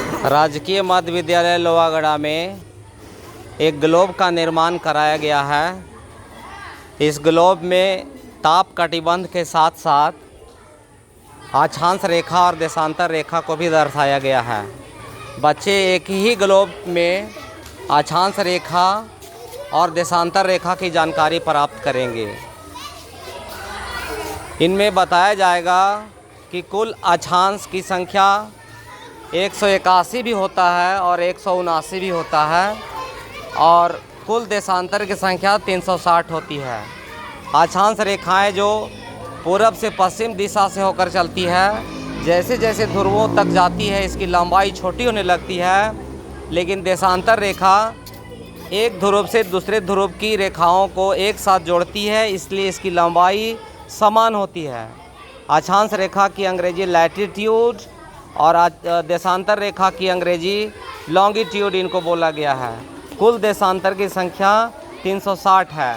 राजकीय मध्य विद्यालय लोहागढ़ा में एक ग्लोब का निर्माण कराया गया है। इस ग्लोब में ताप कटिबंध के साथ साथ अक्षांश रेखा और देशांतर रेखा को भी दर्शाया गया है। बच्चे एक ही ग्लोब में अक्षांश रेखा और देशांतर रेखा की जानकारी प्राप्त करेंगे। इनमें बताया जाएगा कि कुल अक्षांश की संख्या 181 भी होता है और 179 भी होता है और कुल देशांतर की संख्या 360 होती है। अक्षांश रेखाएं जो पूरब से पश्चिम दिशा से होकर चलती है, जैसे जैसे ध्रुवों तक जाती है इसकी लंबाई छोटी होने लगती है, लेकिन देशांतर रेखा एक ध्रुव से दूसरे ध्रुव की रेखाओं को एक साथ जोड़ती है, इसलिए इसकी लंबाई समान होती है। अक्षांश रेखा की अंग्रेजी लैटिट्यूड और देशांतर रेखा की अंग्रेजी लॉन्गिट्यूड इनको बोला गया है। कुल देशांतर की संख्या 360 है।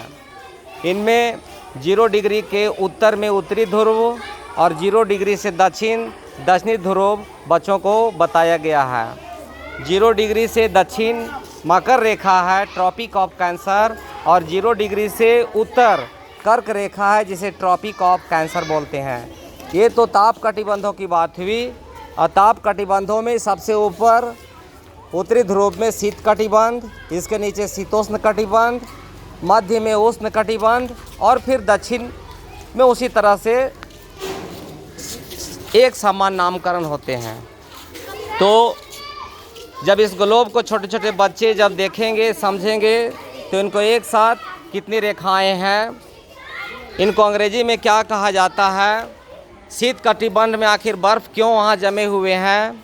इनमें 0 डिग्री के उत्तर में उत्तरी ध्रुव और 0 डिग्री से दक्षिणी ध्रुव बच्चों को बताया गया है। 0 डिग्री से दक्षिण मकर रेखा है, ट्रॉपिक ऑफ कैंसर, और 0 डिग्री से उत्तर कर्क रेखा है, जिसे ट्रॉपिक ऑफ कैंसर बोलते हैं। ये तो ताप कटिबंधों की बात हुई। और ताप कटिबंधों में सबसे ऊपर उत्तरी ध्रुव में शीत कटिबंध, इसके नीचे शीतोष्ण कटिबंध, मध्य में उष्ण कटिबंध और फिर दक्षिण में उसी तरह से एक समान नामकरण होते हैं। तो जब इस ग्लोब को छोटे छोटे बच्चे जब देखेंगे, समझेंगे, तो इनको एक साथ कितनी रेखाएं हैं, इनको अंग्रेजी में क्या कहा जाता है, शीत कटिबंध में आखिर बर्फ़ क्यों वहाँ जमे हुए हैं,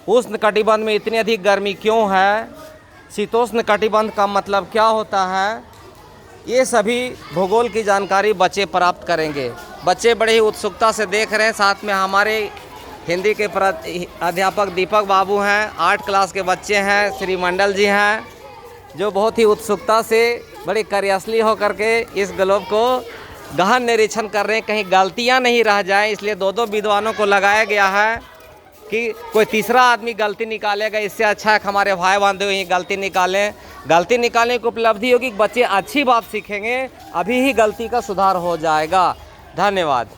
उष्ण कटिबंध में इतनी अधिक गर्मी क्यों है, शीतोष्ण कटिबंध का मतलब क्या होता है, ये सभी भूगोल की जानकारी बच्चे प्राप्त करेंगे। बच्चे बड़े ही उत्सुकता से देख रहे हैं। साथ में हमारे हिंदी के अध्यापक दीपक बाबू हैं, 8 क्लास के बच्चे हैं, श्री मंडल जी हैं, जो बहुत ही उत्सुकता से बड़ी कार्यशली होकर के इस ग्लोब को गहन निरीक्षण कर रहे हैं, कहीं गलतियां नहीं रह जाएं। इसलिए 2 विद्वानों को लगाया गया है कि कोई तीसरा आदमी गलती निकालेगा, इससे अच्छा है हमारे भाई बंधु ही गलती निकालें। गलती निकालने की उपलब्धि होगी, बच्चे अच्छी बात सीखेंगे, अभी ही गलती का सुधार हो जाएगा। धन्यवाद।